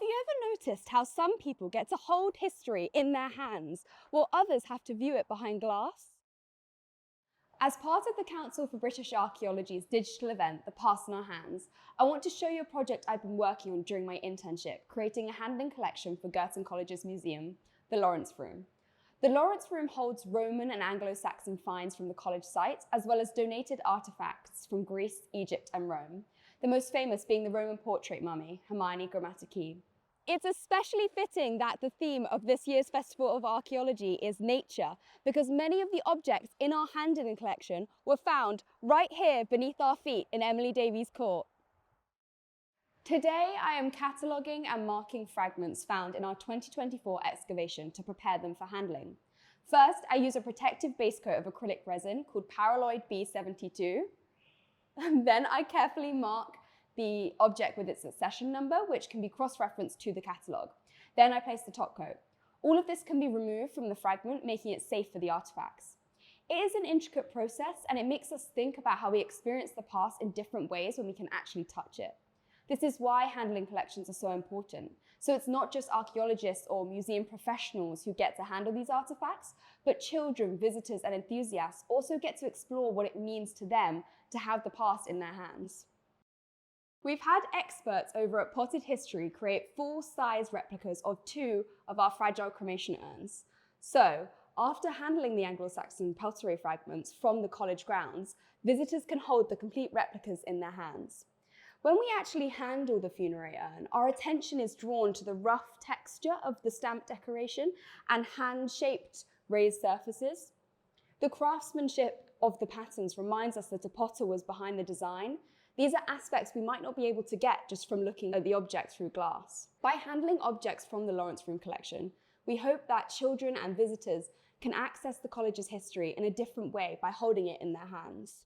Have you ever noticed how some people get to hold history in their hands while others have to view it behind glass? As part of the Council for British Archaeology's digital event, The Past in Our Hands, I want to show you a project I've been working on during my internship, creating a handling collection for Girton College's museum, the Lawrence Room. The Lawrence Room holds Roman and Anglo-Saxon finds from the college site, as well as donated artefacts from Greece, Egypt, and Rome, the most famous being the Roman portrait mummy, Hermione Grammaticai. It's especially fitting that the theme of this year's Festival of Archaeology is nature, because many of the objects in our handling collection were found right here beneath our feet in Emily Davies Court. Today, I am cataloguing and marking fragments found in our 2024 excavation to prepare them for handling. First, I use a protective base coat of acrylic resin called Paraloid B72. Then I carefully mark the object with its accession number, which can be cross-referenced to the catalogue. Then I place the top coat. All of this can be removed from the fragment, making it safe for the artefacts. It is an intricate process, and it makes us think about how we experience the past in different ways when we can actually touch it. This is why handling collections are so important. So it's not just archaeologists or museum professionals who get to handle these artifacts, but children, visitors, and enthusiasts also get to explore what it means to them to have the past in their hands. We've had experts over at Potted History create full-size replicas of 2 of our fragile cremation urns. So, after handling the Anglo-Saxon peltery fragments from the college grounds, visitors can hold the complete replicas in their hands. When we actually handle the funerary urn, our attention is drawn to the rough texture of the stamp decoration and hand-shaped raised surfaces. The craftsmanship of the patterns reminds us that a potter was behind the design. These are aspects we might not be able to get just from looking at the object through glass. By handling objects from the Lawrence Room collection, we hope that children and visitors can access the college's history in a different way by holding it in their hands.